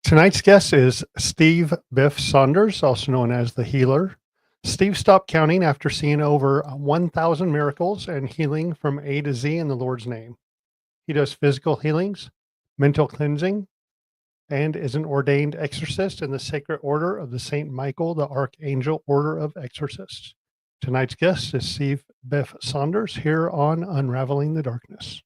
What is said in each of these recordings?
Tonight's guest is Steve Biff Saunders, also known as the Healer. Steve stopped counting after seeing over 1,000 miracles and healing from A to Z in the Lord's name. He does physical healings, mental cleansing, and is an ordained exorcist in the Sacred Order of the St. Michael the Archangel Order of Exorcists. Tonight's guest is Steve Biff Saunders here on Unraveling the Darkness.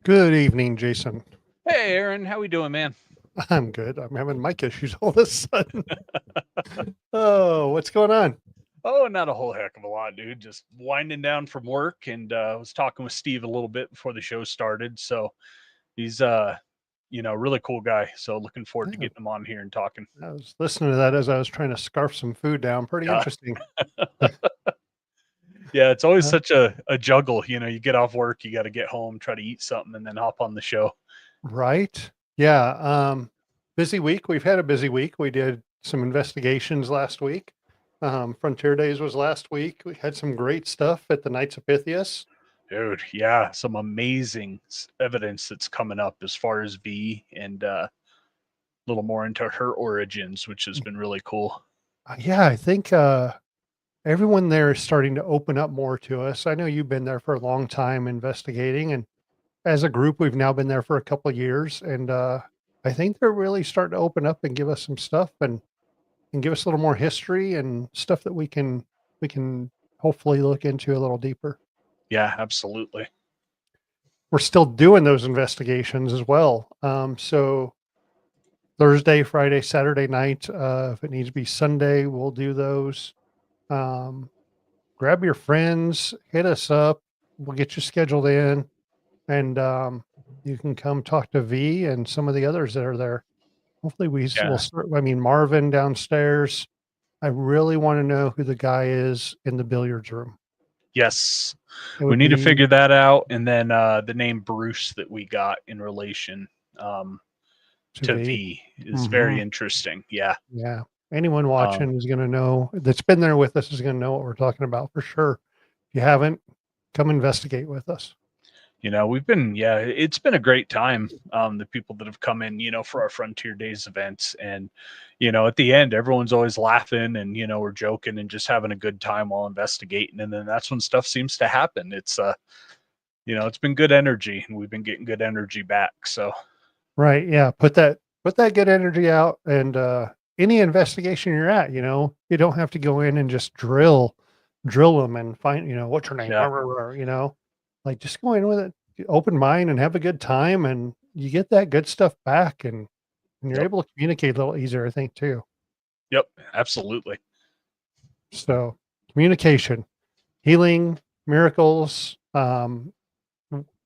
Good evening, Jason. Hey, Aaron, how we doing, man? I'm good. I'm having mic issues all of a sudden. Oh, what's going on? Oh, not a whole heck of a lot, dude. Just winding down from work, and was talking with Steve a little bit before the show started. So he's really cool guy. So looking forward to Yeah, getting him on here and talking. I was listening to that as I was trying to scarf some food down. Pretty Yeah. interesting. Yeah, it's always Uh, such a juggle. You get off work, you got to get home, try to eat something, and then hop on the show. Right. Yeah. Busy week. We've had a busy week. We did some investigations last week. Frontier Days was last week. We had some great stuff at the Knights of Pythias. Dude, yeah, some amazing evidence that's coming up as far as V and a little more into her origins, which has been really cool. Yeah, I think everyone there is starting to open up more to us. I know you've been there for a long time investigating, and as a group, we've now been there for a couple of years, and I think they're really starting to open up and give us some stuff and give us a little more history and stuff that we can hopefully look into a little deeper. Yeah, absolutely. We're still doing those investigations as well. So Thursday, Friday, Saturday night, if it needs to be Sunday, we'll do those. Um, Grab your friends, hit us up. We'll get you scheduled in, and you can come talk to V and some of the others that are there. Hopefully, will Yeah. start. I mean, Marvin downstairs. I really want to know who the guy is in the billiards room. Yes. It We would need to be figure that out. And then the name Bruce that we got in relation to to V. V is very Mhm. interesting. Yeah. Yeah. Anyone Um, watching is going to know that's been there with us is going to know what we're talking about for sure. If you haven't, come investigate with us. it's been a great time. The people that have come in, for our Frontier Days events. And, at the end, everyone's always laughing and, we're joking and just having a good time while investigating. And then that's when stuff seems to happen. It's been good energy and we've been getting good energy back. So, Right. Yeah. Put that good energy out, and any investigation you're at, you don't have to go in and just drill them and find, what's your name? yeah. Like just go in with it, open mind and have a good time, and you get that good stuff back, and you're Yep. able to communicate a little easier, I think, too. Yep. Absolutely. So communication, healing, miracles,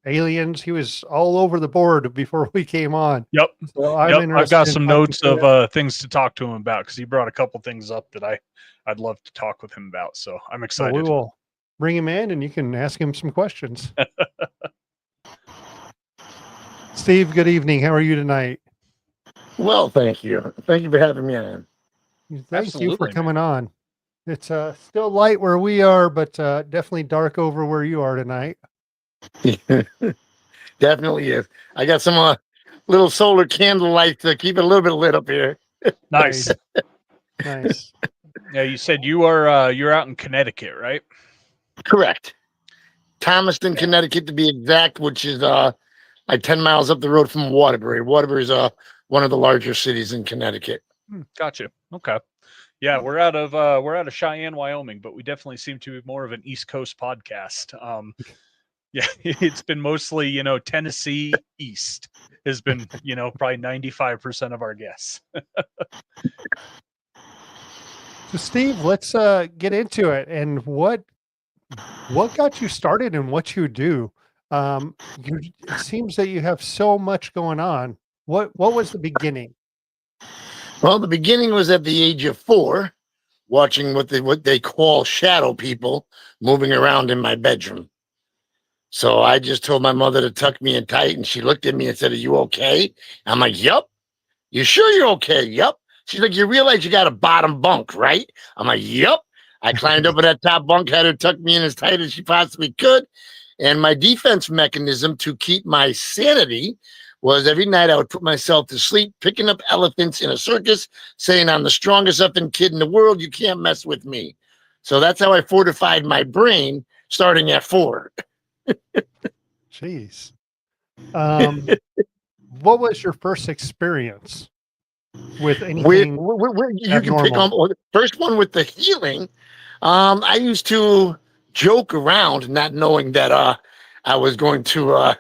aliens. He was all over the board before we came on. Yep. So I'm Yep. I've got interested in some talking notes to him. of things to talk to him about because he brought a couple things up that I'd love to talk with him about. So I'm So we excited. will bring him in and you can ask him some questions. Steve, good evening. How are you tonight? Well, thank you. Thank you for having me on. Thank you for Absolutely, man. coming on. It's still light where we are, but definitely dark over where you are tonight. Definitely is. I got some little solar candle lights to keep it a little bit lit up here. Nice. Nice. Yeah, you said you're out in Connecticut, right? Correct. Thomaston, Connecticut, to be exact, which is like 10 miles up the road from Waterbury. Waterbury is one of the larger cities in Connecticut. Gotcha. Okay. Yeah, we're out of Cheyenne, Wyoming, but we definitely seem to be more of an East Coast podcast. Yeah, it's been mostly, Tennessee East has been, probably 95% of our guests. So Steve, let's get into it. And what What got you started in what you do? It seems that you have so much going on. What was the beginning? Well, the beginning was at the age of 4, watching what they call shadow people moving around in my bedroom. So I just told my mother to tuck me in tight, and she looked at me and said, "Are you okay?" I'm like, "Yup." "You sure you're okay?" "Yup." She's like, "You realize you got a bottom bunk, right?" I'm like, "Yup." I climbed up in that top bunk, had her tuck me in as tight as she possibly could. And my defense mechanism to keep my sanity was every night I would put myself to sleep, picking up elephants in a circus, saying, "I'm the strongest effing kid in the world. You can't mess with me." So that's how I fortified my brain starting at 4. Jeez. Um, what was your first experience with anything You can pick on abnormal? the first one with the healing. I used to joke around, not knowing that I was going to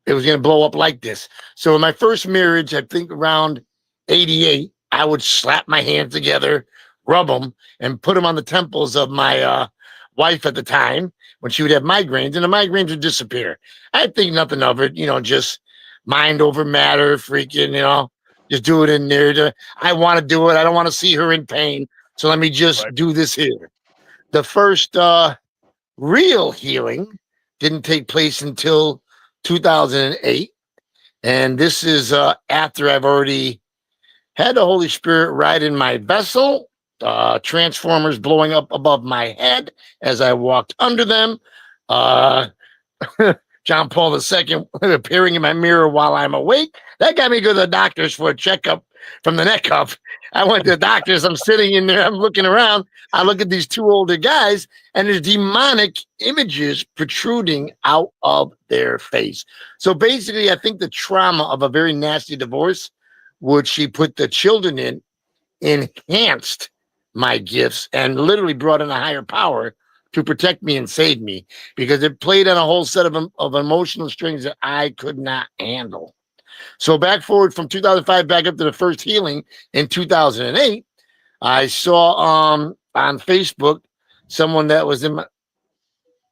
it was going to blow up like this. So in my first marriage, I think around 88, I would slap my hands together, rub them, and put them on the temples of my wife at the time when she would have migraines, and the migraines would disappear. I'd think nothing of it, just mind over matter, freaking, just do it in there. I want to do it. I don't want to see her in pain. So let me just Right. do this here. The first real healing didn't take place until 2008. And this is after I've already had the Holy Spirit ride in my vessel, transformers blowing up above my head as I walked under them, uh, John Paul II appearing in my mirror while I'm awake. That got me to the doctors for a checkup from the neck up. I went to the doctors. I'm sitting in there. I'm looking around. I look at these 2 older guys, and there's demonic images protruding out of their face. So basically, I think the trauma of a very nasty divorce, which she put the children in, enhanced my gifts and literally brought in a higher power to protect me and save me, because it played on a whole set of emotional strings that I could not handle. So back forward from 2005 back up to the first healing in 2008, I saw on Facebook someone that was in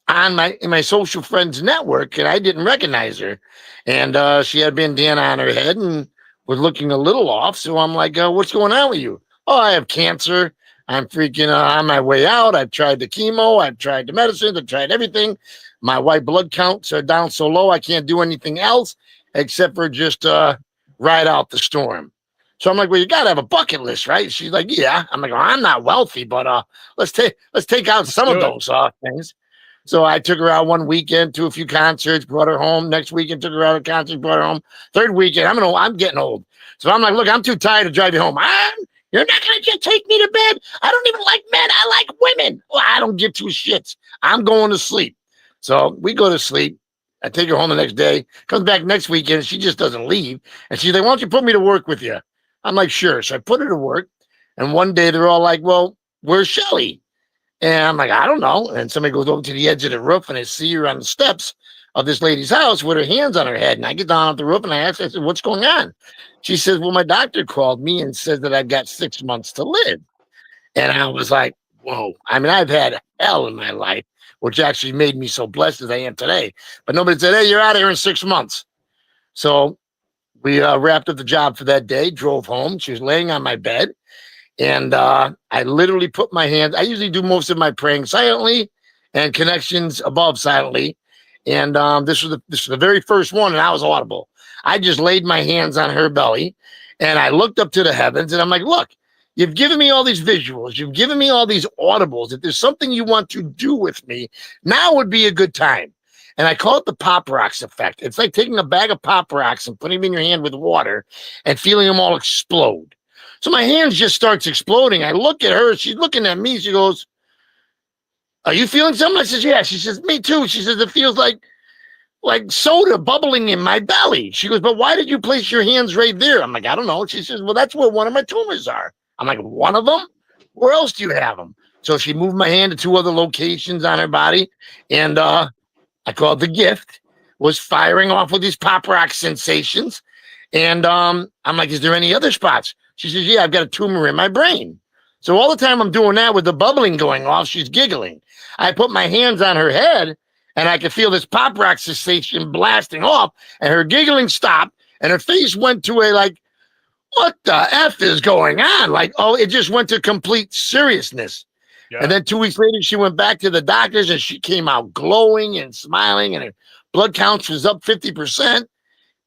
my social friends network, and I didn't recognize her, and she had a bandana on her head and was looking a little off. So I'm like, "What's going on with you?" "Oh, I have cancer. I'm freaking on my way out. I've tried the chemo, I've tried the medicine, I've tried everything. My white blood counts are down so low I can't do anything else except for just ride out the storm." So I'm like, "Well, you gotta have a bucket list, right?" She's like, "Yeah." I'm like, "Well, I'm not wealthy, but let's take out Let's some of do it. those things." So I took her out one weekend to a few concerts, brought her home. Next weekend, took her out to concerts, brought her home. Third weekend, I'm getting old. So I'm like, "Look, I'm too tired to drive you home. You're not going to just take me to bed. I don't even like men. I like women." "Well, I don't give 2 shits. I'm going to sleep." So we go to sleep. I take her home the next day, comes back next weekend. She just doesn't leave. And she's like, "Why don't you put me to work with you?" I'm like, "Sure." So I put her to work. And one day they're all like, "Well, where's Shelly?" And I'm like, "I don't know." And somebody goes over to the edge of the roof, and I see her on the steps of this lady's house with her hands on her head. And I get down off the roof and I ask her, I said, "What's going on?" She says, "Well, my doctor called me and said that I've got 6 months to live." And I was like, whoa. I mean, I've had hell in my life, which actually made me so blessed as I am today. But nobody said, "Hey, you're out of here in 6 months." So we wrapped up the job for that day, drove home. She was laying on my bed. And I literally put my hands, I usually do most of my praying silently and connections above silently. And this was the very first one, and I was audible. I just laid my hands on her belly, and I looked up to the heavens, and I'm like, "Look, you've given me all these visuals, you've given me all these audibles. If there's something you want to do with me, now would be a good time." And I call it the Pop Rocks effect. It's like taking a bag of Pop Rocks and putting them in your hand with water and feeling them all explode. So my hands just starts exploding. I look at her. She's looking at me. She goes, "Are you feeling something?" I says, "Yeah." She says, "Me too." She says, "It feels like soda bubbling in my belly." She goes, "But why did you place your hands right there?" I'm like, "I don't know." She says, "Well, that's where one of my tumors are." I'm like, "One of them? Where else do you have them?" So she moved my hand to 2 other locations on her body. And I called the gift, was firing off with these pop rock sensations. And I'm like, "Is there any other spots?" She says, "Yeah, I've got a tumor in my brain." So all the time I'm doing that with the bubbling going off, she's giggling. I put my hands on her head and I could feel this pop rock sensation blasting off, and her giggling stopped and her face went to a like, what the F is going on? Like, oh, it just went to complete seriousness. Yeah. And then 2 weeks later, she went back to the doctors and she came out glowing and smiling, and her blood counts was up 50%.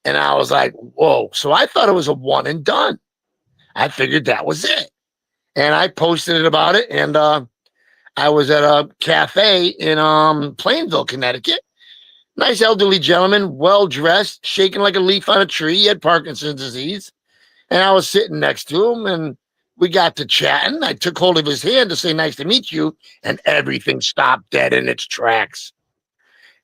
And I was like, whoa. So I thought it was a one and done. I figured that was it. And I posted it about it. And I was at a cafe in Plainville, Connecticut. Nice elderly gentleman, well dressed, shaking like a leaf on a tree. He had Parkinson's disease. And I was sitting next to him, and we got to chatting. I took hold of his hand to say, nice to meet you. And everything stopped dead in its tracks.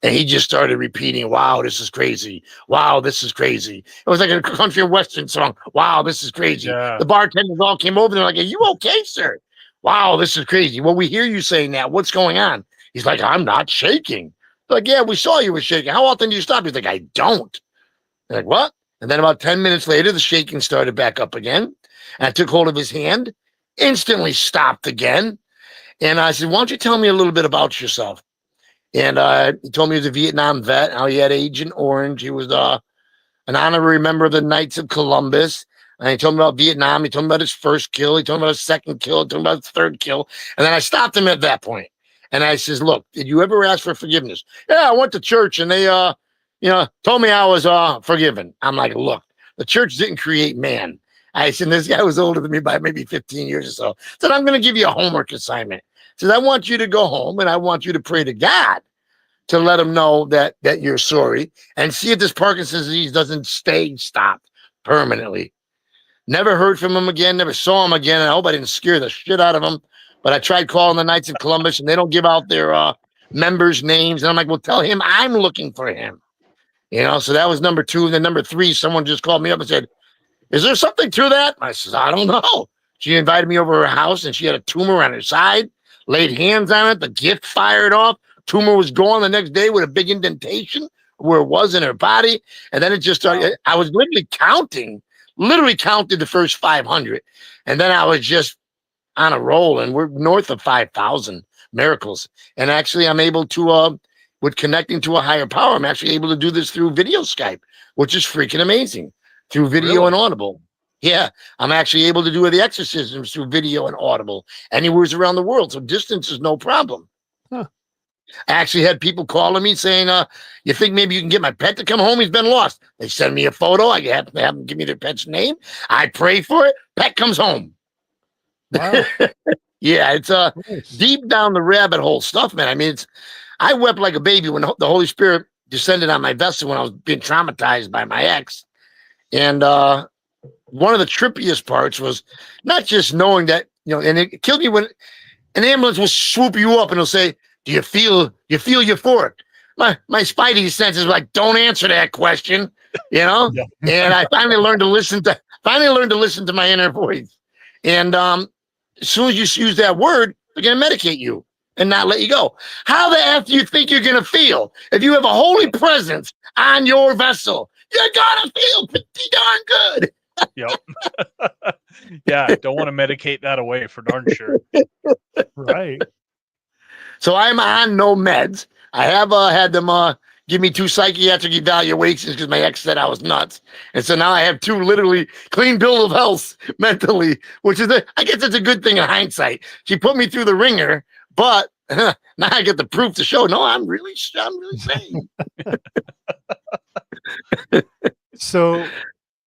And he just started repeating, wow, this is crazy. Wow, this is crazy. It was like a country and western song. Wow, this is crazy. Yeah. The bartenders all came over. They're like, are you okay, sir? Wow, this is crazy. Well, we hear you saying that. What's going on? He's like, I'm not shaking. They're like, yeah, we saw you were shaking. How often do you stop? He's like, I don't. They're like, what? And then about 10 minutes later, the shaking started back up again. And I took hold of his hand, instantly stopped again. And I said, why don't you tell me a little bit about yourself? And he told me he was a Vietnam vet, how he had Agent Orange. He was an honorary member of the Knights of Columbus. And he told me about Vietnam. He told me about his first kill. He told me about his second kill. He told me about his third kill. And then I stopped him at that point. And I says, look, did you ever ask for forgiveness? Yeah, I went to church and they, told me I was forgiven. I'm like, look, the church didn't create man. I said, this guy was older than me by maybe 15 years or so. I said, I'm going to give you a homework assignment. I said, I want you to go home and I want you to pray to God to let him know that you're sorry, and see if this Parkinson's disease doesn't stay stopped permanently. Never heard from him again. Never saw him again. And I hope I didn't scare the shit out of him. But I tried calling the Knights of Columbus and they don't give out their members' names. And I'm like, well, tell him I'm looking for him. So that was number 2. And then number 3, someone just called me up and said, is there something to that? I said, I don't know. She invited me over to her house and she had a tumor on her side, laid hands on it. The gift fired off. Tumor was gone the next day with a big indentation where it was in her body. And then it just started. I was literally counted the first 500. And then I was just on a roll, and we're north of 5,000 miracles. And actually, I'm able to, with connecting to a higher power, I'm actually able to do this through video Skype, which is freaking amazing, through video Really? and audible. Yeah, I'm actually able to do the exorcisms through video and audible anywhere around the world. So distance is no problem. Huh. I actually had people calling me saying, you think maybe you can get my pet to come home? He's been lost. They send me a photo. I have them give me their pet's name. I pray for it. Pet comes home. Wow. Yeah, it's Nice. deep down the rabbit hole stuff, man. I mean, I wept like a baby when the Holy Spirit descended on my vessel when I was being traumatized by my ex. And one of the trippiest parts was not just knowing that, and it killed me when an ambulance will swoop you up and it'll say, do you feel euphoric? My spidey senses were like, don't answer that question, Yeah. And I finally learned to listen to my inner voice. And as soon as you use that word, they're going to medicate you and not let you go. How the F do you think you're going to feel if you have a holy presence on your vessel? You're going to feel pretty darn good. Yep. Yeah, don't want to medicate that away for darn sure. Right. So I'm on no meds. I have had them give me 2 psychiatric evaluations because my ex said I was nuts. And so now I have 2 literally clean bill of health mentally, which is, I guess it's a good thing in hindsight. She put me through the ringer, but now I get the proof to show, no, I'm really sane. So,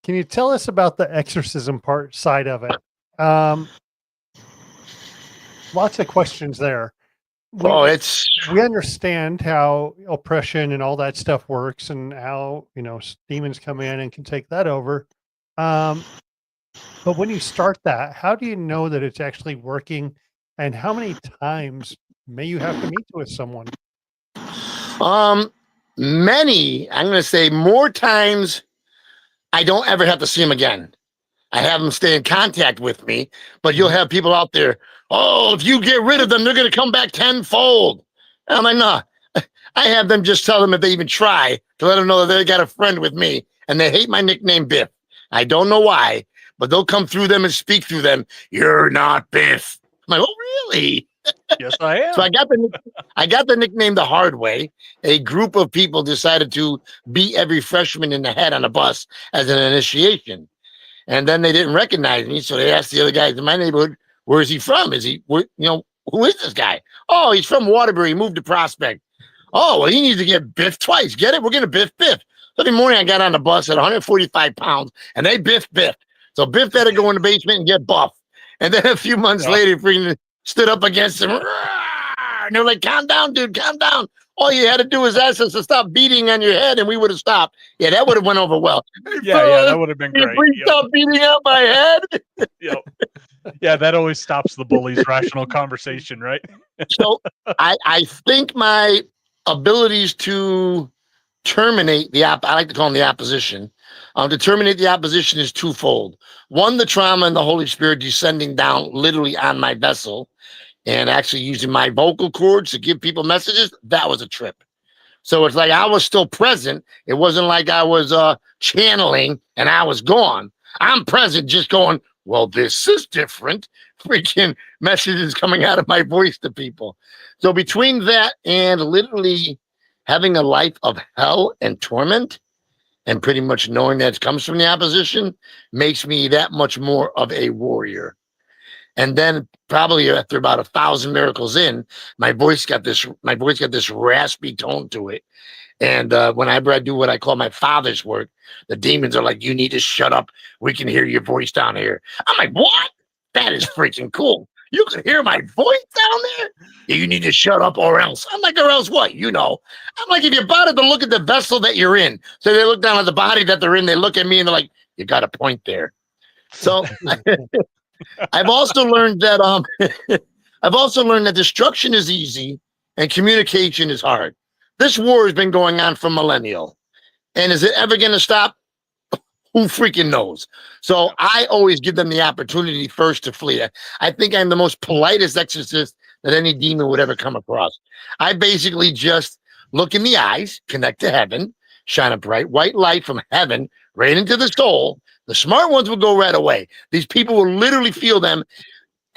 can you tell us about the exorcism side of it? Lots of questions there. We understand how oppression and all that stuff works, and how demons come in and can take that over. But when you start that, how do you know that it's actually working, and how many times may you have to meet with someone? Many. I'm going to say more times. I don't ever have to see them again. I have them stay in contact with me, but you'll have people out there, oh, if you get rid of them, they're going to come back tenfold. And I'm like, no. I have them just tell them if they even try to let them know that they got a friend with me, and they hate my nickname Biff. I don't know why, but they'll come through them and speak through them. You're not Biff. I'm like, oh, really? Yes, I am. So I got the nickname the hard way. A group of people decided to beat every freshman in the head on a bus as an initiation. And then they didn't recognize me. So they asked the other guys in my neighborhood, where is he from? Who is this guy? Oh, he's from Waterbury. He moved to Prospect. Oh, well, he needs to get Biff twice. Get it? We're going to Biff. So every morning I got on the bus at 145 pounds and they Biff. So Biff had to go in the basement and get buff. And then a few months later, freaking stood up against him. And they're like, calm down, dude, calm down. All you had to do was ask us to stop beating on your head and we would have stopped. Yeah, that would have went over well. Yeah, that would have been great. Please stop beating out my head. Yep. Yeah, that always stops the bully's rational conversation, right? So I think my abilities to terminate I like to call them the opposition. To terminate the opposition is twofold. One, the trauma and the Holy Spirit descending down literally on my vessel and actually using my vocal cords to give people messages. That was a trip. So it's like I was still present. It wasn't like I was channeling and I was gone. I'm present, just going, well, this is different. Freaking messages coming out of my voice to people. So between that and literally having a life of hell and torment, and pretty much knowing that it comes from the opposition, makes me that much more of a warrior. And then probably after about 1,000 miracles in, my voice got this raspy tone to it. And whenever I do what I call my father's work, the demons are like, you need to shut up. We can hear your voice down here. I'm like, what? That is freaking cool. You can hear my voice down there? Yeah, you need to shut up or else. I'm like, or else what? You know. I'm like, if you're bothered to look at the vessel that you're in. So they look down at the body that they're in. They look at me and they're like, you got a point there. So I've also learned that destruction is easy and communication is hard. This war has been going on for millennial. And is it ever going to stop? Who freaking knows? So I always give them the opportunity first to flee. I think I'm the most politest exorcist that any demon would ever come across. I basically just look in the eyes, connect to heaven, shine a bright white light from heaven right into the soul. The smart ones will go right away. These people will literally feel them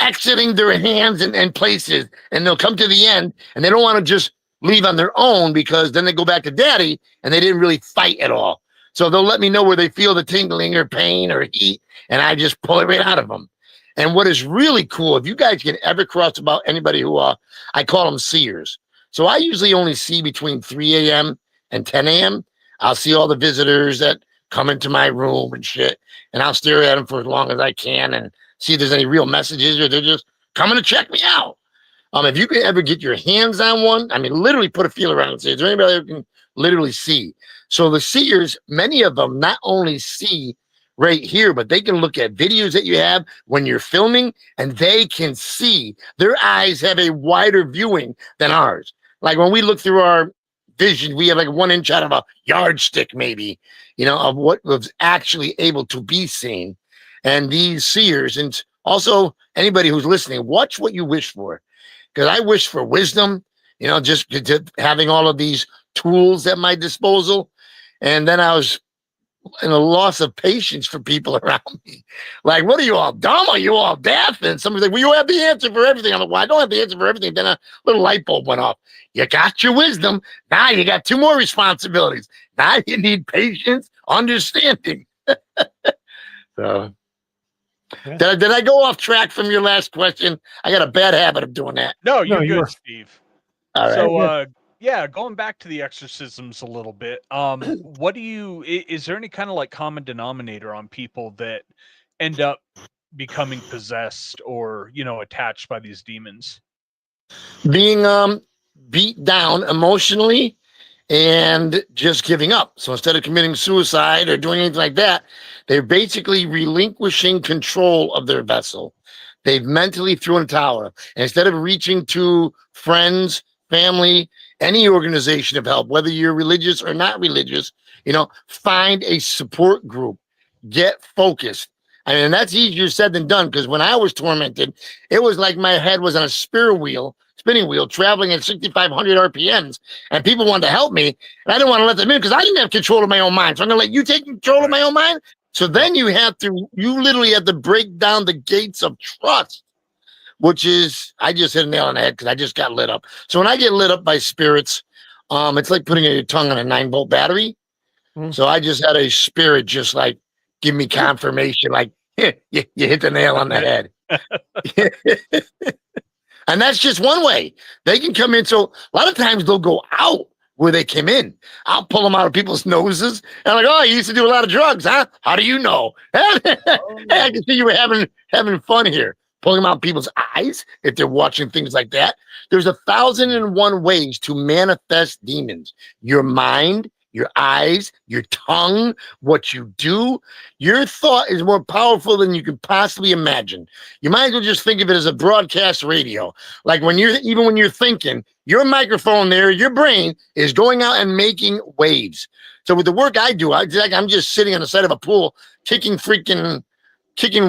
exiting their hands and places, and they'll come to the end, and they don't want to just leave on their own because then they go back to daddy and they didn't really fight at all. So they'll let me know where they feel the tingling or pain or heat, and I just pull it right out of them. And what is really cool, if you guys can ever cross about anybody who, I call them seers. So I usually only see between 3 a.m. and 10 a.m. I'll see all the visitors that come into my room and shit, and I'll stare at them for as long as I can and see if there's any real messages or they're just coming to check me out. If you can ever get your hands on one, I mean, literally put a feel around and say, is there anybody who can literally see? So the seers, many of them not only see right here, but they can look at videos that you have when you're filming and they can see. Their eyes have a wider viewing than ours. Like when we look through our vision, we have like 1 inch out of a yardstick, maybe, of what was actually able to be seen. And these seers, and also anybody who's listening, watch what you wish for. Because I wish for wisdom, just having all of these tools at my disposal. And then I was in a loss of patience for people around me. Like, what are you all dumb? Are you all deaf? And somebody's like, well, you have the answer for everything. I'm like, well, I don't have the answer for everything. Then a little light bulb went off. You got your wisdom. Now you got 2 more responsibilities. Now you need patience, understanding. So Yeah. did I go off track from your last question? I got a bad habit of doing that. No, you're you good, were- Steve. All right. So, going back to the exorcisms a little bit. Is there any kind of like common denominator on people that end up becoming possessed or, attached by these demons? Being beat down emotionally and just giving up. So instead of committing suicide or doing anything like that, they're basically relinquishing control of their vessel. They've mentally thrown a towel. And instead of reaching to friends, family, any organization of help, whether you're religious or not religious, find a support group, get focused. I mean, that's easier said than done, because when I was tormented, it was like my head was on a spinning wheel, traveling at 6,500 RPMs, and people wanted to help me, and I didn't want to let them in because I didn't have control of my own mind. So I'm going to let you take control of my own mind. So then you literally have to break down the gates of trust, which is, I just hit a nail on the head because I just got lit up. So when I get lit up by spirits, it's like putting your tongue on a 9-volt battery. So I just had a spirit just like give me confirmation, like you hit the nail on the head. And that's just one way. They can come in. So a lot of times they'll go out where they came in. I'll pull them out of people's noses. And I'm like, oh, you used to do a lot of drugs, huh? How do you know? Hey, I can see you were having fun here. Pulling them out people's eyes if they're watching things like that. There's 1,001 ways to manifest demons. Your mind, your eyes, your tongue, what you do. Your thought is more powerful than you can possibly imagine. You might as well just think of it as a broadcast radio. Like when you're thinking, your microphone there, your brain is going out and making waves. So with the work I do, I'm just sitting on the side of a pool, kicking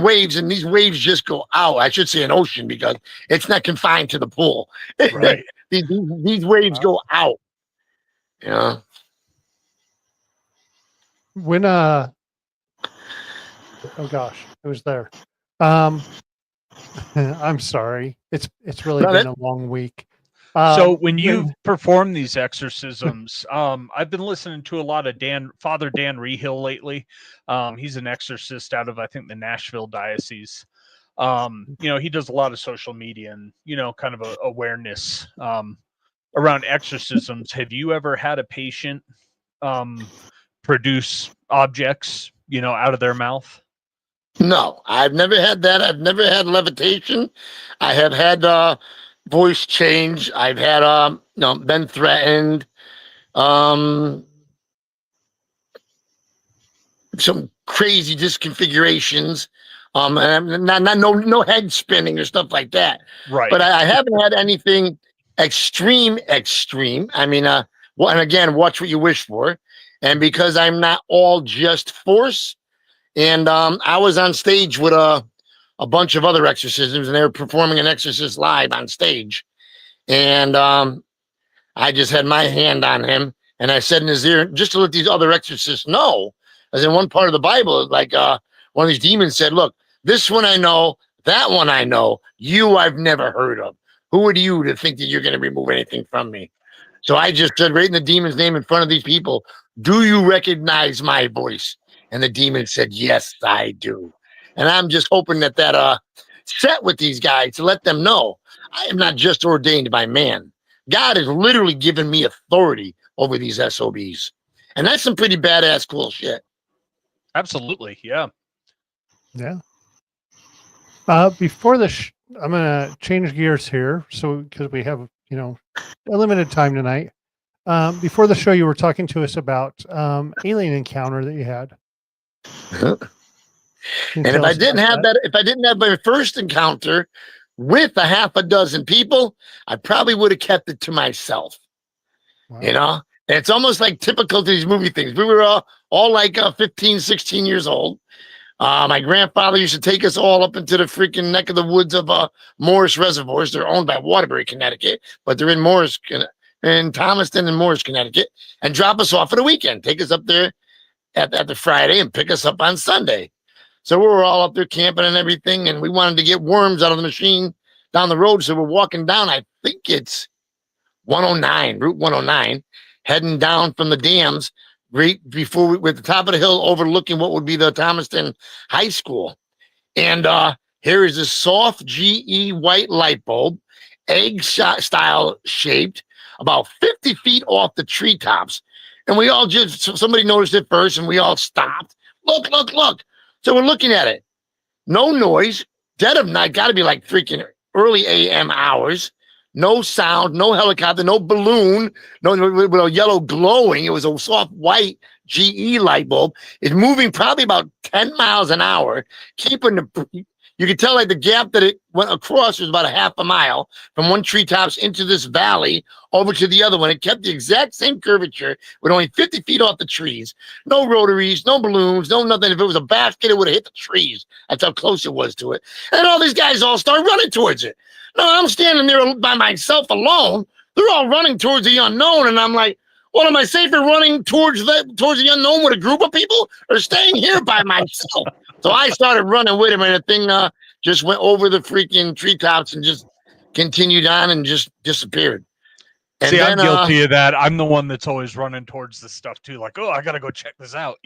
waves, and these waves just go out. I should say an ocean because it's not confined to the pool. Right. these waves go out. Yeah. When oh gosh, it was there. I'm sorry. It's really been a long week. So when you perform these exorcisms, I've been listening to a lot of Father Dan Rehill lately. He's an exorcist out of, I think, the Nashville diocese. He does a lot of social media and, kind of a awareness around exorcisms. Have you ever had a patient produce objects, out of their mouth? No, I've never had that. I've never had levitation. I have had voice change. I've had been threatened. Some crazy disconfigurations. And no head spinning or stuff like that. Right. But I haven't had anything extreme. I mean, and again, watch what you wish for. And because I'm not all just force, and I was on stage with a bunch of other exorcisms, and they were performing an exorcist live on stage. And I just had my hand on him, and I said in his ear, just to let these other exorcists know, as in one part of the Bible, like one of these demons said, look, this one I know, that one I know, you I've never heard of. Who are you to think that you're going to remove anything from me? So I just said right in the demon's name in front of these people, do you recognize my voice? And the demon said, yes, I do. And I'm just hoping that set with these guys to let them know I am not just ordained by man. God has literally given me authority over these SOBs. And that's some pretty badass cool shit. Absolutely. Yeah. Yeah. Before I'm going to change gears here. So, because we have, a limited time tonight. Before the show, you were talking to us about alien encounter that you had. And if I didn't have my first encounter with a half a dozen people, I probably would have kept it to myself. Wow. And it's almost like typical to these movie things. We were all like 15, 16 years old. My grandfather used to take us all up into the freaking neck of the woods of Morris Reservoirs. They're owned by Waterbury, Connecticut, but they're in Thomaston and Morris, Connecticut, and drop us off for the weekend. Take us up there at the Friday and pick us up on Sunday. So we were all up there camping and everything, and we wanted to get worms out of the machine down the road. So we're walking down, I think it's Route 109, heading down from the dams right before we're at the top of the hill overlooking what would be the Thomaston High School. And here is this soft GE white light bulb, egg style shaped, about 50 feet off the treetops. And we all somebody noticed it first, and we all stopped. Look. So we're looking at it. No noise, dead of night, got to be like freaking early AM hours. No sound, no helicopter, no balloon, no yellow glowing. It was a soft white GE light bulb. It's moving probably about 10 miles an hour, you could tell like the gap that it went across was about a half a mile from one treetops into this valley over to the other one. It kept the exact same curvature with only 50 feet off the trees. No rotaries, no balloons, no nothing. If it was a basket, it would have hit the trees. That's how close it was to it. And all these guys all start running towards it. No, I'm standing there by myself alone. They're all running towards the unknown. And I'm like, Well, am I safer running towards the unknown with a group of people or staying here by myself? So I started running with him, and the thing just went over the freaking treetops and just continued on and just disappeared. And See, then, I'm guilty of that. I'm the one that's always running towards this stuff too. Like, oh, I gotta go check this out.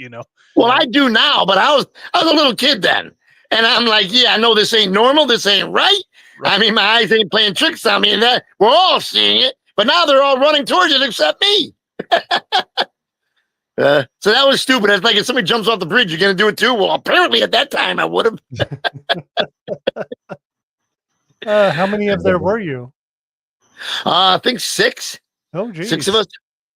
Well, I do now, but I was a little kid then, and I'm like, yeah, I know this ain't normal. This ain't right. I mean, my eyes ain't playing tricks on me, and that we're all seeing it. But now they're all running towards it except me. So that was stupid. It's like if somebody jumps off the bridge, you're gonna do it too. Well, apparently at that time I would have. How many of there were you? I think 6. Oh, geez. 6 of us.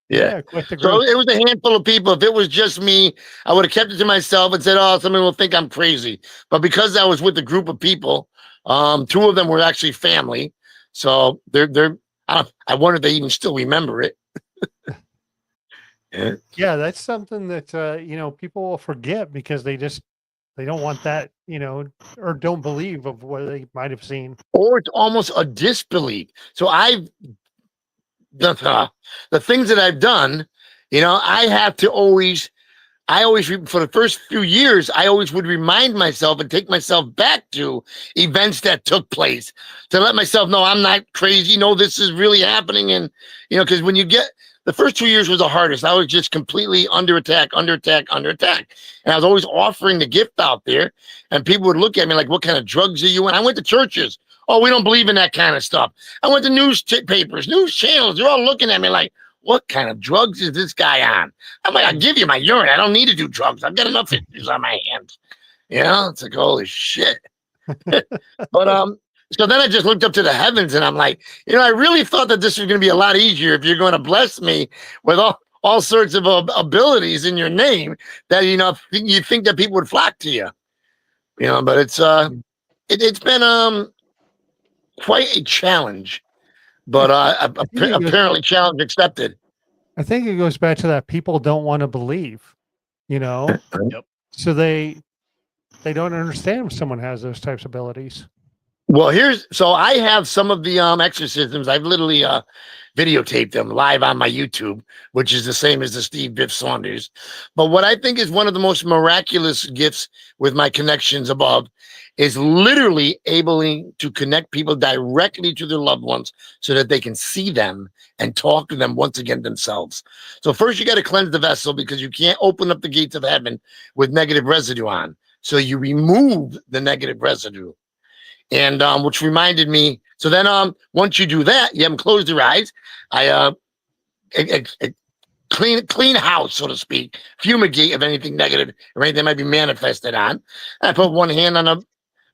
Yeah. Quite the So group. it was a handful of people. If it was just me, I would have kept it to myself and said, "Oh, somebody will think I'm crazy." But because I was with a group of people, 2 of them were actually family. So they're. I wonder if they even still remember it. Yeah, that's something that people will forget because they don't want that, or don't believe of what they might have seen. Or it's almost a disbelief. So the things that I've done, I always, for the first few years, I always would remind myself and take myself back to events that took place to let myself know I'm not crazy. No, this is really happening. And, because when you get, the first 2 years was the hardest. I was just completely under attack. And I was always offering the gift out there. And people would look at me like, what kind of drugs are you in? I went to churches. Oh, we don't believe in that kind of stuff. I went to newspapers, news channels. They're all looking at me like, what kind of drugs is this guy on? I'm like, I'll give you my urine. I don't need to do drugs. I've got enough issues on my hands. It's like, holy shit. But so then I just looked up to the heavens and I'm like, I really thought that this was going to be a lot easier if you're going to bless me with all sorts of abilities in your name that, you think that people would flock to you. But it's been quite a challenge. But apparently challenge accepted. I think it goes back to that people don't want to believe, Yep. So they don't understand if someone has those types of abilities. Well, so I have some of the exorcisms. I've literally videotaped them live on my YouTube, which is the same as the Steve Biff Saunders. But what I think is one of the most miraculous gifts with my connections above is literally able to connect people directly to their loved ones so that they can see them and talk to them once again themselves. So first you got to cleanse the vessel because you can't open up the gates of heaven with negative residue on. So you remove the negative residue. And which reminded me, so then once you do that, you have them close their eyes. I clean house, so to speak, fumigate of anything negative or anything that might be manifested on. I put one hand on the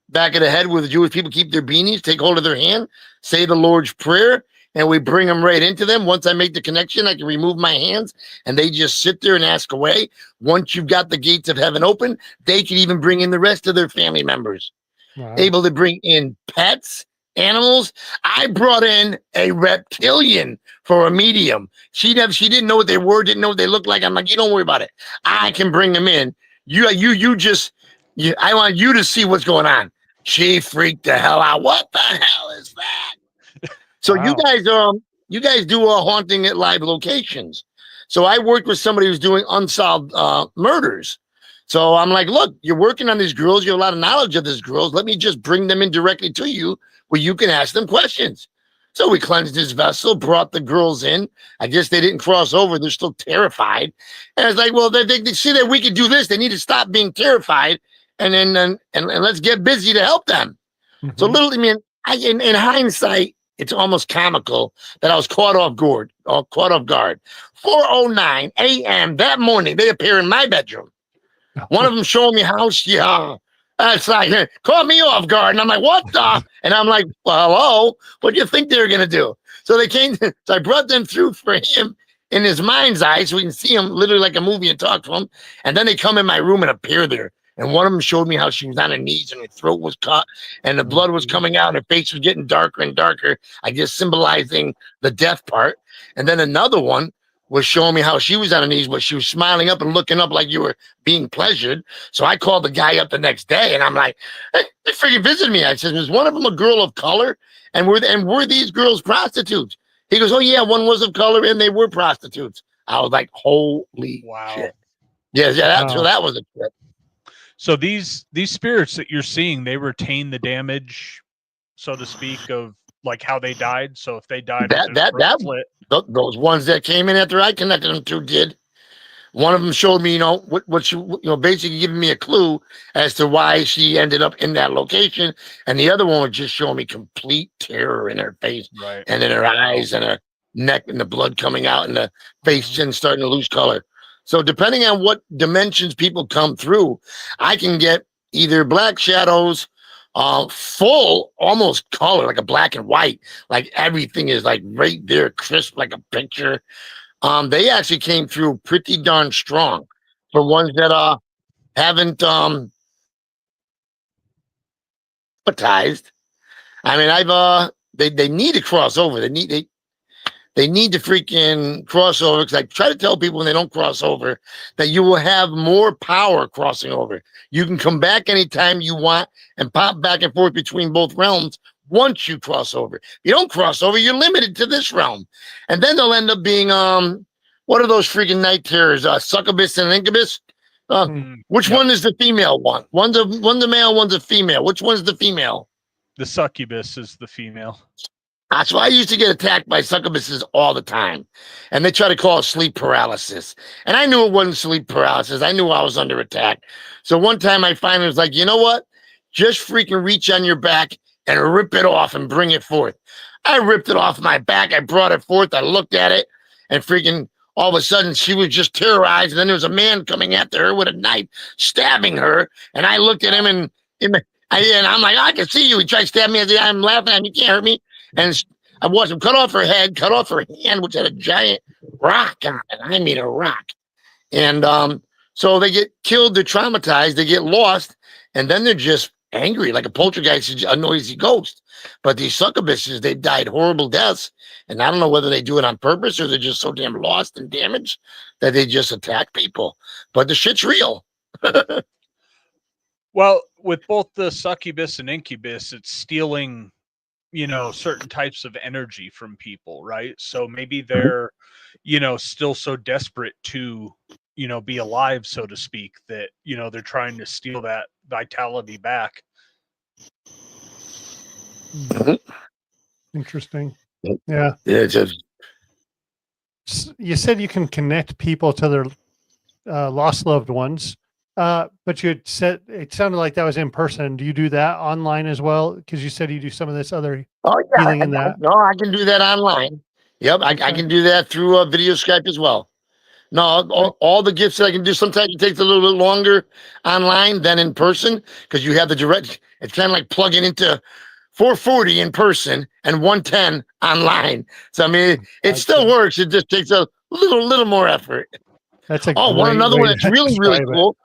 back of the head where the Jewish people keep their beanies, take hold of their hand, say the Lord's Prayer, and we bring them right into them. Once I make the connection, I can remove my hands and they just sit there and ask away. Once you've got the gates of heaven open, they can even bring in the rest of their family members. Wow. Able to bring in pets, animals. I brought in a reptilian for a medium. She didn't know what they were, didn't know what they looked like. I'm like, you don't worry about it. I can bring them in. I want you to see what's going on. She freaked the hell out. What the hell is that? So wow. you guys do haunting at live locations. So I worked with somebody who's doing unsolved murders. So I'm like, look, you're working on these girls. You have a lot of knowledge of these girls. Let me just bring them in directly to you where you can ask them questions. So we cleansed this vessel, brought the girls in. I guess they didn't cross over. They're still terrified. And it's like, well, they see that we could do this. They need to stop being terrified. And then let's get busy to help them. Mm-hmm. So literally, in hindsight, it's almost comical that I was caught off guard. 4:09 a.m. that morning, they appear in my bedroom. One of them showing me how it's like, caught me off guard. And I'm like, what the? And I'm like, well, hello, what do you think they were going to do? So they came, so I brought them through for him in his mind's eye so we can see him literally like a movie and talk to him. And then they come in my room and appear there. And one of them showed me how she was on her knees and her throat was cut and the blood was coming out and her face was getting darker and darker, I guess symbolizing the death part. And then another one was showing me how she was on her knees, but she was smiling up and looking up like you were being pleasured. So I called the guy up the next day and I'm like, hey, they freaking visited me. I said, was one of them a girl of color? And were these girls prostitutes? He goes, oh yeah, one was of color and they were prostitutes. I was like, holy Wow. shit. Yeah, so Wow. that was a trip. So these spirits that you're seeing, they retain the damage, so to speak, of like how they died. So if they died with their throat slit, Those ones that came in after I connected them to did. One of them showed me, basically giving me a clue as to why she ended up in that location, and the other one was just showing me complete terror in her face, right? and in her eyes, and her neck, and the blood coming out, and the face chin starting to lose color. So depending on what dimensions people come through, I can get either black shadows, full, almost color, like a black and white, like everything is like right there, crisp, like a picture. They actually came through pretty darn strong for ones that haven't appetized. I mean, they need to cross over. They need to freaking cross over, because I try to tell people when they don't cross over that you will have more power crossing over. You can come back anytime you want and pop back and forth between both realms once you cross over. If you don't cross over, you're limited to this realm. And then they'll end up being what are those freaking night terrors? Succubus and incubus? Which one is the female one? One's a male, one's a female. Which one's the female? The succubus is the female. So I used to get attacked by succubuses all the time, and they try to call it sleep paralysis. And I knew it wasn't sleep paralysis. I knew I was under attack. So one time I finally was like, you know what? Just freaking reach on your back and rip it off and bring it forth. I ripped it off my back. I brought it forth. I looked at it, and freaking all of a sudden she was just terrorized. And then there was a man coming after her with a knife, stabbing her. And I looked at him, and I'm like, I can see you. He tried to stab me. I said, I'm laughing at him. You can't hurt me. And I watched him cut off her head, cut off her hand, which had a giant rock on it. I mean, a rock. And so they get killed, they're traumatized, they get lost, and then they're just angry, like a poltergeist, a noisy ghost. But these succubuses, they died horrible deaths. And I don't know whether they do it on purpose or they're just so damn lost and damaged that they just attack people. But the shit's real. Well, with both the succubus and incubus, it's stealing, certain types of energy from people, right? So maybe they're, still so desperate to, be alive, so to speak, that, they're trying to steal that vitality back. Interesting. Yeah. You said you can connect people to their lost loved ones, but you said it sounded like that was in person. Do you do that online as well? Because you said you do some of this other healing in that. No, I can do that online. Yep, I can do that through video Skype as well. No, all the gifts that I can do. Sometimes it takes a little bit longer online than in person, because you have the direct. It's kind of like plugging into 440 in person and 110 online. So I mean, it still works. It just takes a little more effort. That's a another one that's really cool.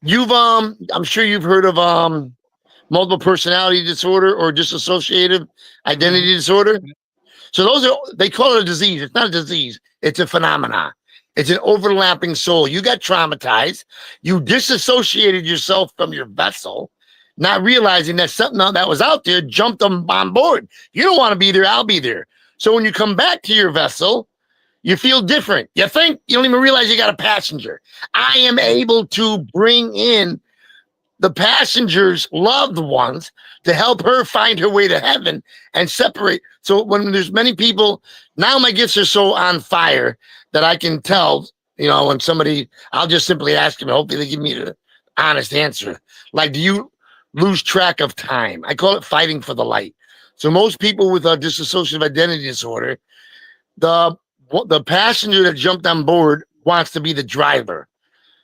I'm sure you've heard of multiple personality disorder or dissociative identity disorder. So they call it a disease. It's not a disease. It's a phenomenon. It's an overlapping soul. You got traumatized. You disassociated yourself from your vessel, not realizing that something that was out there jumped on board. You don't want to be there. I'll be there. So when you come back to your vessel, you feel different. You think you don't even realize you got a passenger. I am able to bring in the passenger's loved ones to help her find her way to heaven and separate. So when there's many people, now my gifts are so on fire that I can tell, when somebody, I'll just simply ask them, hopefully they give me the honest answer. Like, do you lose track of time? I call it fighting for the light. So most people with a dissociative identity disorder, the passenger that jumped on board wants to be the driver.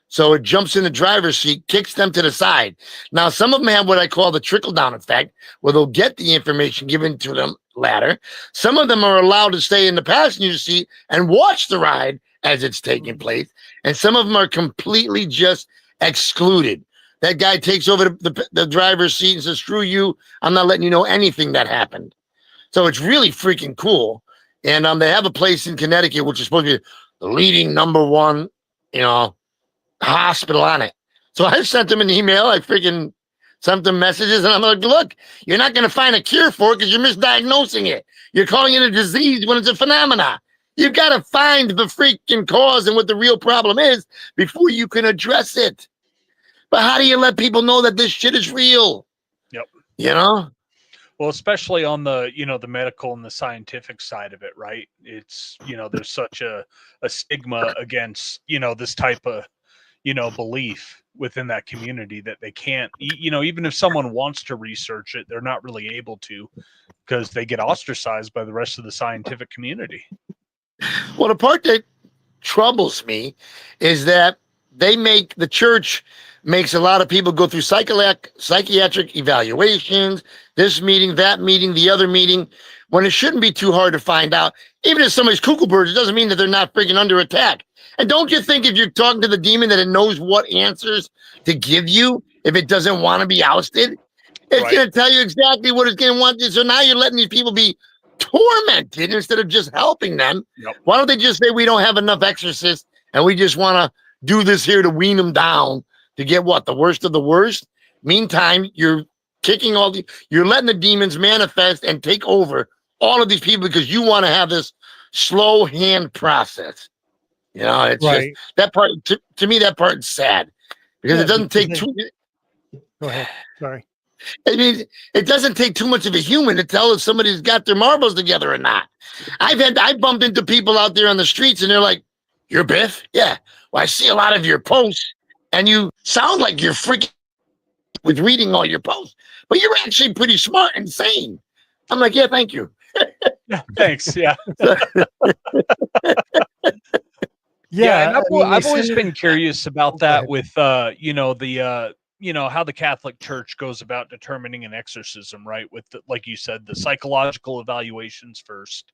So it jumps in the driver's seat, kicks them to the side. Now, some of them have what I call the trickle-down effect, where they'll get the information given to them later. Some of them are allowed to stay in the passenger seat and watch the ride as it's taking place. And some of them are completely just excluded. That guy takes over the driver's seat and says, screw you, I'm not letting you know anything that happened. So it's really freaking cool. And they have a place in Connecticut, which is supposed to be the leading #1, hospital on it. So I sent them an email. I freaking sent them messages, and I'm like, look, you're not going to find a cure for it because you're misdiagnosing it. You're calling it a disease when it's a phenomenon. You've got to find the freaking cause and what the real problem is before you can address it. But how do you let people know that this shit is real? Yep. You know? Well, especially on the, the medical and the scientific side of it, right? It's, there's such a stigma against, this type of, belief within that community that they can't, even if someone wants to research it, they're not really able to because they get ostracized by the rest of the scientific community. Well, the part that troubles me is that the church makes a lot of people go through psychiatric evaluations, this meeting, that meeting, the other meeting, when it shouldn't be too hard to find out. Even if somebody's cuckoo birds, it doesn't mean that they're not freaking under attack. And don't you think if you're talking to the demon that it knows what answers to give you if it doesn't want to be ousted? It's Right. going to tell you exactly what it's going to want. So now you're letting these people be tormented instead of just helping them. Yep. Why don't they just say we don't have enough exorcists and we just want to do this here to wean them down to get what? The worst of the worst? Meantime, you're you're letting the demons manifest and take over all of these people because you want to have this slow hand process. It's Right. just that part to me, that part is sad because Yeah, it doesn't take because too. Go ahead. Sorry. I mean, it doesn't take too much of a human to tell if somebody's got their marbles together or not. I bumped into people out there on the streets and they're like, "You're Biff? Yeah. Well, I see a lot of your posts and you sound like you're freaking with reading all your posts, but you're actually pretty smart and sane." I'm like, "Yeah, thank you." Yeah, thanks. Yeah. Yeah, and I mean, I've they always say- been curious about Go that ahead. with how the Catholic Church goes about determining an exorcism, right? With like you said, the psychological evaluations first,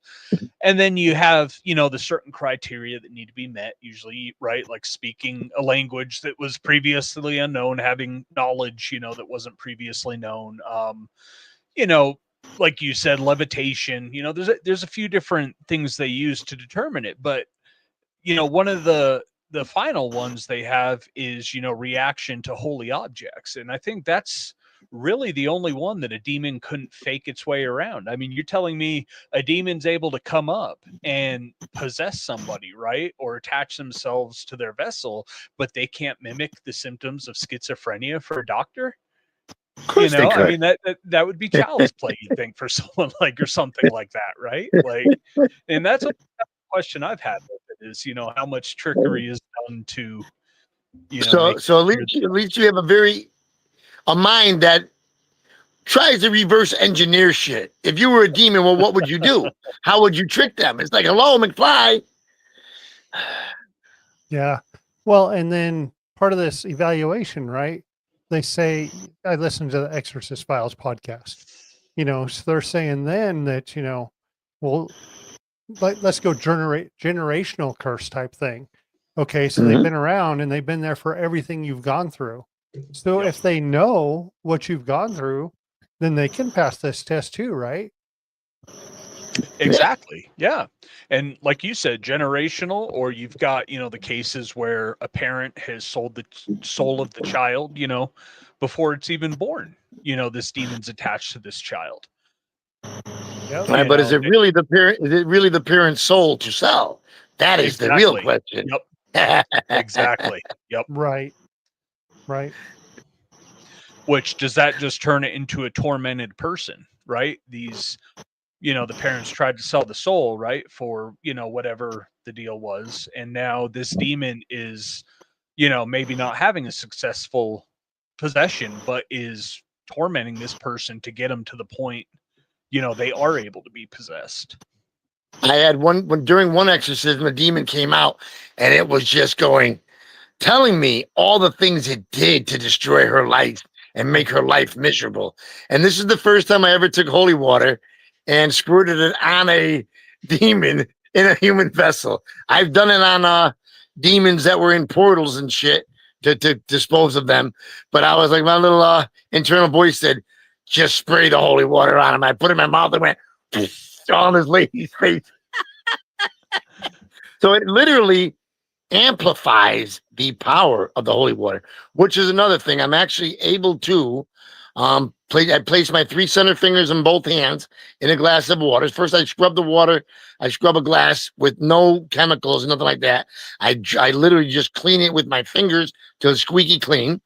and then you have the certain criteria that need to be met. Usually, right, like speaking a language that was previously unknown, having knowledge that wasn't previously known. Like you said, levitation. There's a few different things they use to determine it, but one of the final ones they have is reaction to holy objects, and I think that's really the only one that a demon couldn't fake its way around. I mean, you're telling me a demon's able to come up and possess somebody, right, or attach themselves to their vessel, but they can't mimic the symptoms of schizophrenia for a doctor? Of course they could. I mean, that would be child's play, you think, for someone like or something like that, right? Like, and that's a question I've had with it is, how much trickery is done to, So at least you have a mind that tries to reverse engineer shit. If you were a demon, well, what would you do? How would you trick them? It's like, "Hello, McFly." Yeah. Well, and then part of this evaluation, right? They say, I listened to the Exorcist Files podcast, so they're saying then that, well, let's go generational curse type thing. Okay. So they've been around and they've been there for everything you've gone through. So Yep. if they know what you've gone through, then they can pass this test too, right? Exactly. Yeah. And like you said, generational, or you've got, the cases where a parent has sold the soul of the child, before it's even born. This demon's attached to this child. Yep. Right, but is it really the parent? Is it really the parent's soul to sell? That is the real question. Yep. Exactly. Yep. Right. Which does that just turn it into a tormented person, right? These, the parents tried to sell the soul, right, for, whatever the deal was. And now this demon is, maybe not having a successful possession, but is tormenting this person to get them to the point, they are able to be possessed. I had during one exorcism, a demon came out and it was just telling me all the things it did to destroy her life and make her life miserable. And this is the first time I ever took holy water and squirted it on a demon in a human vessel. I've done it on demons that were in portals and shit to dispose of them. But I was like, my little internal voice said, "Just spray the holy water on him." I put it in my mouth and went on this lady's face. So it literally amplifies the power of the holy water, which is another thing. I'm actually able to I placed my 3 center fingers in both hands in a glass of water. First, I scrub the water. I scrub a glass with no chemicals, nothing like that. I literally just clean it with my fingers till it's squeaky clean.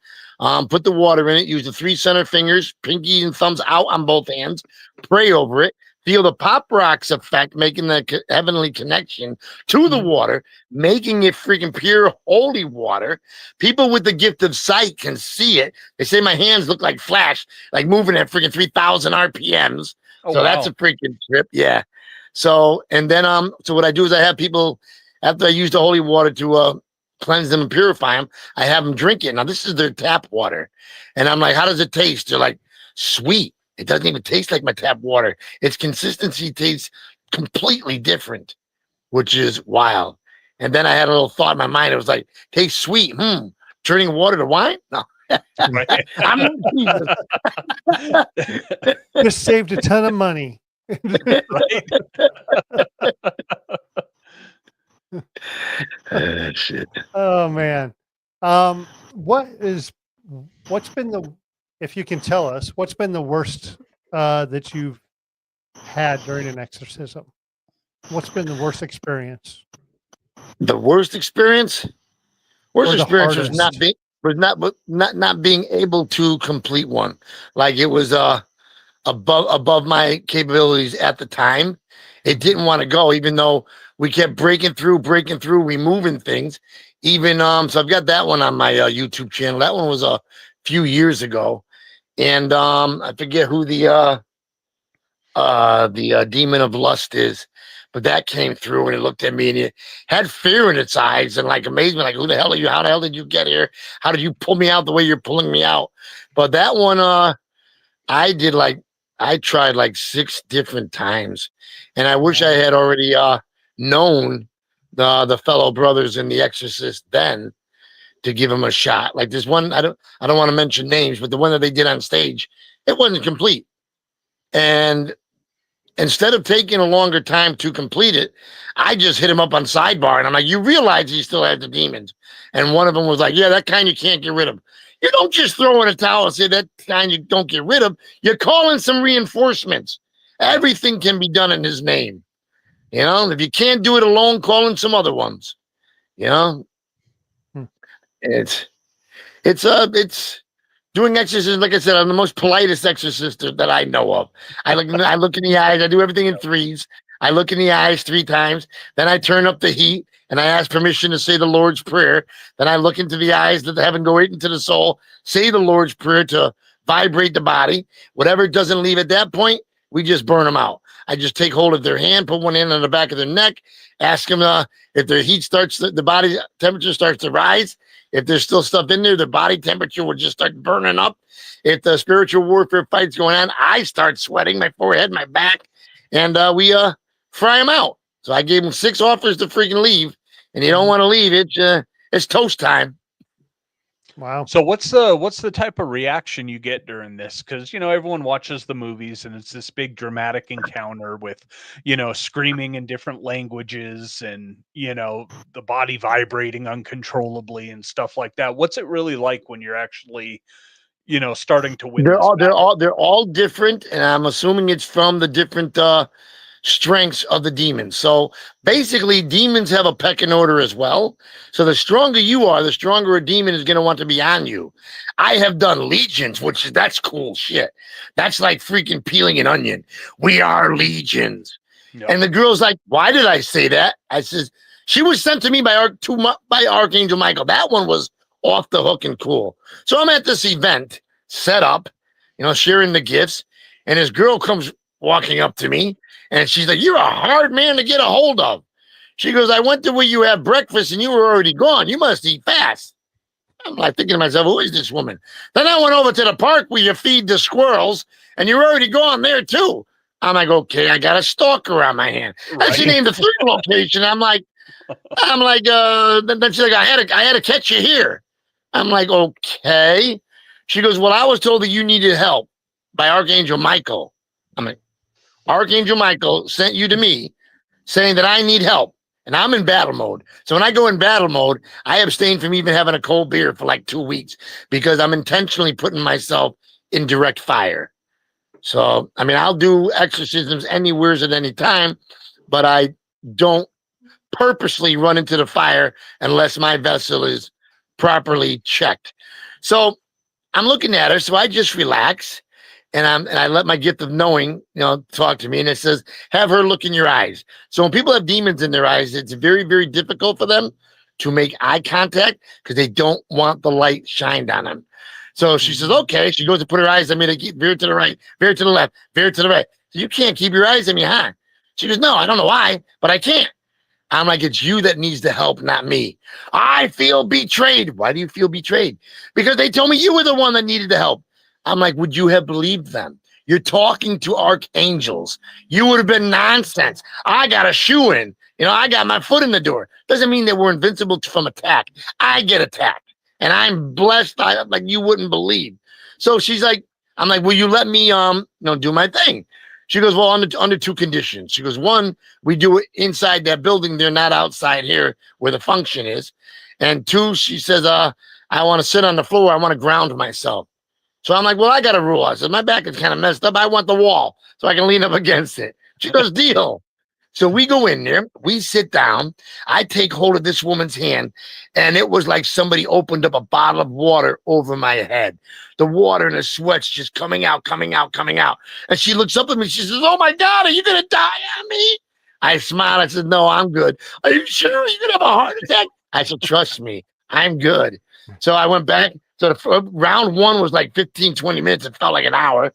Put the water in it. Use the 3 center fingers, pinky and thumbs out on both hands. Pray over it. Feel the pop rocks effect, making the heavenly connection to the water, making it freaking pure, holy water. People with the gift of sight can see it. They say my hands look like flash, like moving at freaking 3,000 RPMs. Oh, so that's a freaking trip. Yeah. So, and then, so what I do is I have people, after I use the holy water to cleanse them and purify them, I have them drink it. Now, this is their tap water. And I'm like, how does it taste? They're like, sweet. It doesn't even taste like my tap water. Its consistency tastes completely different, which is wild. And then I had a little thought in my mind. It was like, tastes sweet. Turning water to wine? No. I'm Just saved a ton of money. Shit. Oh man. What's been the, if you can tell us, what's been the worst that you've had during an exorcism? What's been the worst experience? The worst experience? Worst experience was not being able to complete one. Like it was above my capabilities at the time. It didn't want to go, even though we kept breaking through, removing things. Even so I've got that one on my YouTube channel. That one was a few years ago. And I forget who the demon of lust is, but that came through and it looked at me and it had fear in its eyes and like amazement, like, who the hell are you? How the hell did you get here? How did you pull me out the way you're pulling me out? But that one, I tried like 6 different times, and I wish I had already known the fellow brothers in The Exorcist then to give him a shot. Like this one, I don't want to mention names, but the one that they did on stage, it wasn't complete. And instead of taking a longer time to complete it, I just hit him up on sidebar, and I'm like, you realize he still had the demons? And one of them was like, yeah, that kind you can't get rid of. You don't just throw in a towel and say that kind you don't get rid of. You're calling some reinforcements. Everything can be done in his name. You know, if you can't do it alone, call in some other ones. You know, it's doing exorcism. Like I said, I'm the most politest exorcist that I know of. I look in the eyes. I do everything in 3s. I look in the eyes 3 times. Then I turn up the heat and I ask permission to say the Lord's Prayer. Then I look into the eyes that heaven go right into the soul, say the Lord's Prayer to vibrate the body. Whatever doesn't leave at that point, we just burn them out. I just take hold of their hand, put one in on the back of their neck, ask them if their heat starts, the body temperature starts to rise. If there's still stuff in there, the body temperature will just start burning up. If the spiritual warfare fight's going on, I start sweating, my forehead, my back, and we fry them out. So I gave them 6 offers to freaking leave, and you don't want to leave. It's toast time. Wow. So what's the type of reaction you get during this? Because, you know, everyone watches the movies and it's this big dramatic encounter with, you know, screaming in different languages and, you know, the body vibrating uncontrollably and stuff like that. What's it really like when you're actually, you know, starting to win? They're all different, and I'm assuming it's from the different strengths of the demons. So basically, demons have a pecking order as well. So the stronger you are, the stronger a demon is going to want to be on you. I have done legions, that's cool shit. That's like freaking peeling an onion. We are legions. Yep. And the girl's like, why did I say that? I says, she was sent to me by Archangel Michael. That one was off the hook and cool. So I'm at this event set up, you know, sharing the gifts, and this girl comes walking up to me. And she's like, you're a hard man to get a hold of. She goes, I went to where you had breakfast and you were already gone. You must eat fast. I'm like thinking to myself, who is this woman? Then I went over to the park where you feed the squirrels and you're already gone there too. I'm like, okay, I got a stalker on my hand. Right. And she named the 3rd location. I'm like, then she's like, I had to catch you here. I'm like, okay. She goes, well, I was told that you needed help by Archangel Michael. I'm like, Archangel Michael sent you to me saying that I need help, and I'm in battle mode. So when I go in battle mode, I abstain from even having a cold beer for like 2 weeks because I'm intentionally putting myself indirect fire. So, I mean, I'll do exorcisms anywhere at any time, but I don't purposely run into the fire unless my vessel is properly checked. So I'm looking at her, so I just relax and I let my gift of knowing, talk to me. And it says, have her look in your eyes. So when people have demons in their eyes, it's very, very difficult for them to make eye contact because they don't want the light shined on them. So she says, okay. She goes to put her eyes on me to keep veer to the right, veer to the left, veer to the right. So you can't keep your eyes on me, huh? She goes, no, I don't know why, but I can't. I'm like, it's you that needs the help, not me. I feel betrayed. Why do you feel betrayed? Because they told me you were the one that needed the help. I'm like, would you have believed them? You're talking to archangels. You would have been nonsense. I got a shoe in. I got my foot in the door. Doesn't mean that we're invincible from attack. I get attacked. And I'm blessed like you wouldn't believe. So she's like, I'm like, will you let me do my thing? She goes, well, under two conditions. She goes, one, we do it inside that building. They're not outside here where the function is. And two, she says, I want to sit on the floor. I want to ground myself. So I'm like, well, I got a rule. I said, my back is kind of messed up. I want the wall so I can lean up against it. She goes, deal. So we go in there, we sit down, I take hold of this woman's hand, and it was like somebody opened up a bottle of water over my head. The water and the sweat's just coming out, coming out, coming out. And she looks up at me, she says, oh my God, are you going to die on me? I smiled, I said, no, I'm good. Are you sure you're going to have a heart attack? I said, trust me, I'm good. So I went back. So round one was like 15, 20 minutes. It felt like an hour.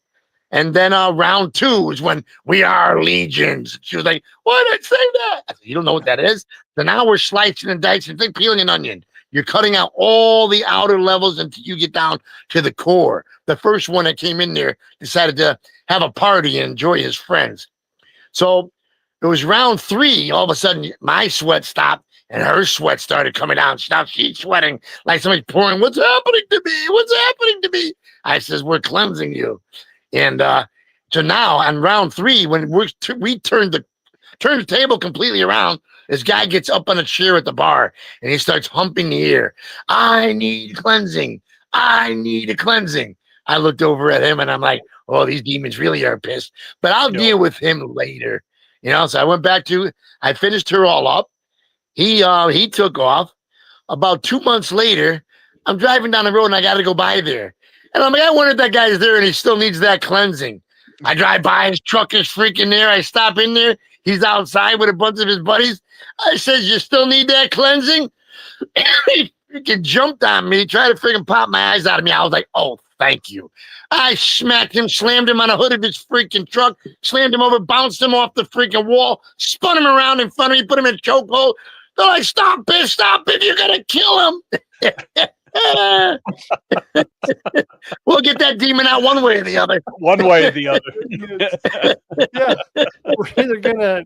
And then round two is when we are legions. She was like, why did I say that? I said, you don't know what that is? So now we're slicing and dicing. It's like peeling an onion. You're cutting out all the outer levels until you get down to the core. The first one that came in there decided to have a party and enjoy his friends. So it was round three. All of a sudden, my sweat stopped and her sweat started coming down. Now she's sweating like somebody's pouring. What's happening to me? What's happening to me? I says, we're cleansing you. And so now on round three, when we turned the table completely around, this guy gets up on a chair at the bar and he starts humping the air. I need cleansing. I need a cleansing. I looked over at him and I'm like, oh, these demons really are pissed. But I'll deal with him later. So I went back I finished her all up. He took off. About 2 months later, I'm driving down the road and I got to go by there. And I'm like, I wonder if that guy's there and he still needs that cleansing. I drive by, his truck is freaking there. I stop in there. He's outside with a bunch of his buddies. I says, you still need that cleansing? He freaking jumped on me, tried to freaking pop my eyes out of me. I was like, oh, thank you. I smacked him, slammed him on the hood of his freaking truck, slammed him over, bounced him off the freaking wall, spun him around in front of me, put him in a chokehold. They're like, stop, Biff, you're going to kill him. We'll get that demon out one way or the other. One way or the other. Yeah, we're either gonna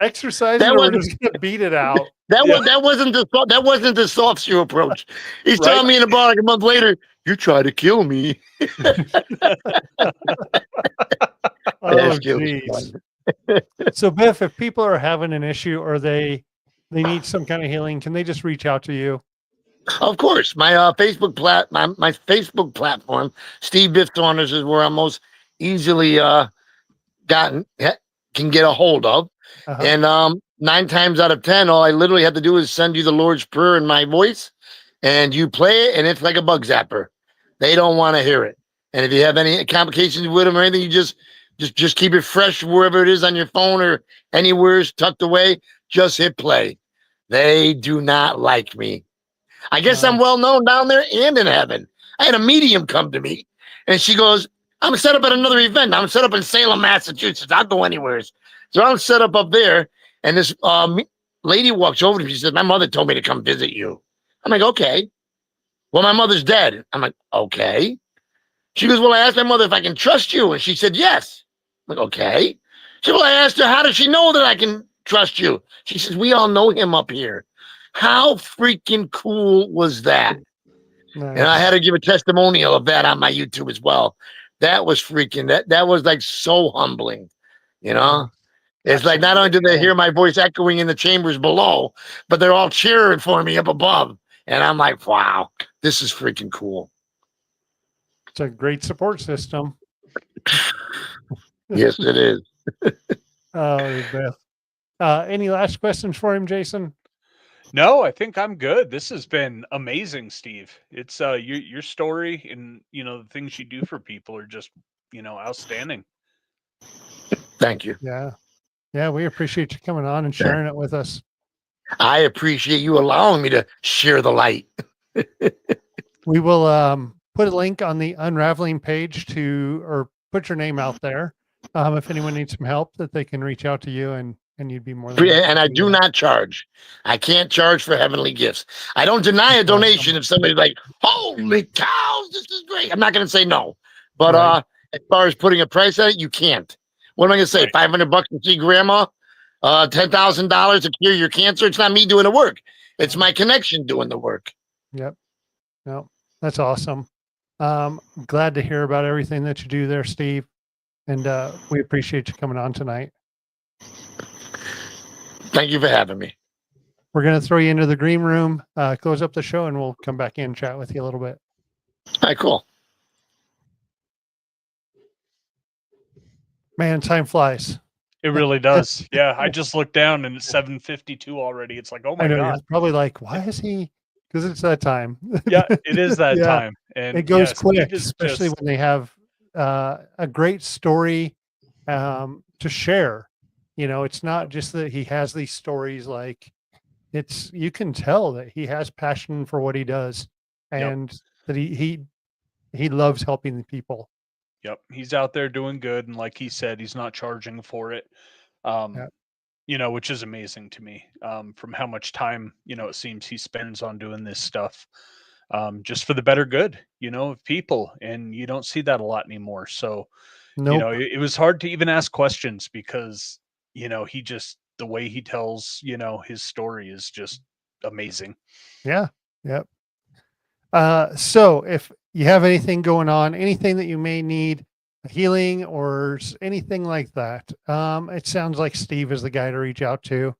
exercise it or we're just gonna beat it out. That wasn't the soft shoe approach. He's telling me in a bar like a month later, you try to kill me. Oh, geez. So Biff, if people are having an issue or they need some kind of healing, can they just reach out to you? Of course, my Facebook my Facebook platform, Steve Biff Saunders, is where I'm most easily can get a hold of. And 9 times out of 10, all I literally have to do is send you the Lord's Prayer in my voice, and you play it, and it's like a bug zapper. They don't want to hear it. And if you have any complications with them or anything, you just keep it fresh wherever it is on your phone or anywhere it's tucked away. Just hit play. They do not like me. I guess I'm well known down there and in heaven. I had a medium come to me and she goes, I'm set up at another event. I'm set up in Salem, Massachusetts. I'll go anywhere. So I'm set up there. And this lady walks over to me. She says, my mother told me to come visit you. I'm like, okay. Well, my mother's dead. I'm like, okay. She goes, well, I asked my mother if I can trust you. And she said, yes. I'm like, okay. She said, well, I asked her, how does she know that I can trust you? She says, we all know him up here. How freaking cool was that? Nice. And I had to give a testimonial of that on my YouTube as well. That was freaking, that was like so humbling, It's like not only do they hear my voice echoing in the chambers below, but they're all cheering for me up above. And I'm like, wow, this is freaking cool. It's a great support system. Yes, it is. Oh, Beth. Any last questions for him, Jason? No, I think I'm good. This has been amazing, Steve. It's your story and the things you do for people are just outstanding. Thank you. Yeah, we appreciate you coming on and sharing it with us. I appreciate you allowing me to share the light. We will put a link on the Unraveling page or put your name out there. If anyone needs some help, that they can reach out to you and you'd be more than welcome And I to do that. not charge. I can't charge for heavenly gifts. I don't deny a That's donation awesome. if somebody's like, holy cows, this is great. I'm not going to say no. But Right. as far as putting a price on it, you can't. What am I going to say? Right. $500 to see grandma? $10,000 to cure your cancer? It's not me doing the work. It's my connection doing the work. Yep. No, that's awesome. Glad to hear about everything that you do there, Steve. And we appreciate you coming on tonight. Thank you for having me. We're going to throw you into the green room, close up the show, and we'll come back in and chat with you a little bit. All right, cool. Man, time flies. It really does. Yeah, I just looked down and it's 7:52 already. It's like, oh I my know god. you're probably like, why is he? Because it's that time. Yeah, it is that Yeah, time. And it goes Steve quick, is especially just- when they have a great story to share. It's not just that he has these stories, like you can tell that he has passion for what he does, and that he loves helping the people. Yep, he's out there doing good, and like he said, he's not charging for it. Which is amazing to me. From how much time it seems he spends on doing this stuff, just for the better good, of people, and you don't see that a lot anymore. So, Nope. it was hard to even ask questions because he just the way he tells his story is just amazing. Yeah. Yep. So if you have anything going on, anything that you may need healing or anything like that, it sounds like Steve is the guy to reach out to.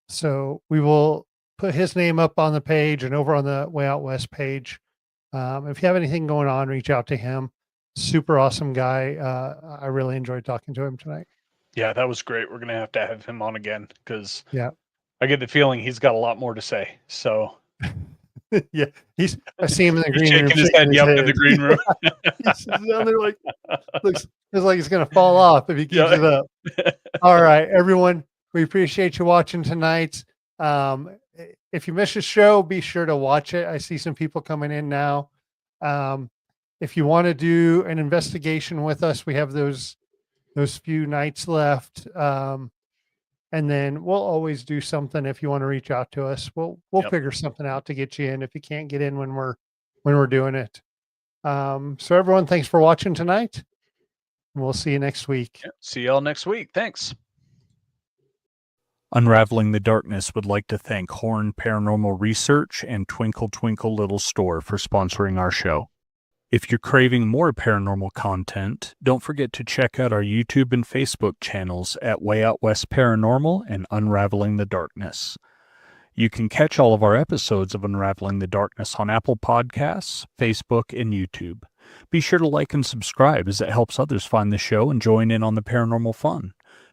So we will put his name up on the page and over on the Way Out West page. If you have anything going on, reach out to him. Super awesome guy. I really enjoyed talking to him tonight. Yeah, that was great. We're gonna have to have him on again because Yeah. I get the feeling he's got a lot more to say. So Yeah, I see him in the he's green room shaking his head. Yep, in the green room. He's down there like looks like he's gonna fall off if he keeps it up. All right, everyone, we appreciate you watching tonight. If you missed the show, be sure to watch it. I see some people coming in now. If you want to do an investigation with us, we have those few nights left. And then we'll always do something. If you want to reach out to us, we'll figure something out to get you in if you can't get in when we're doing it. So everyone, thanks for watching tonight. We'll see you next week. Yeah, see y'all next week. Thanks. Unraveling the Darkness would like to thank Horn Paranormal Research and Twinkle Twinkle Little Store for sponsoring our show. If you're craving more paranormal content, don't forget to check out our YouTube and Facebook channels at Way Out West Paranormal and Unraveling the Darkness. You can catch all of our episodes of Unraveling the Darkness on Apple Podcasts, Facebook, and YouTube. Be sure to like and subscribe as it helps others find the show and join in on the paranormal fun.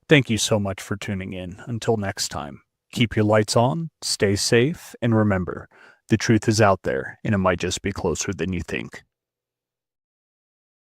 Thank you so much for tuning in. Until next time, keep your lights on, stay safe, and remember, the truth is out there, and it might just be closer than you think.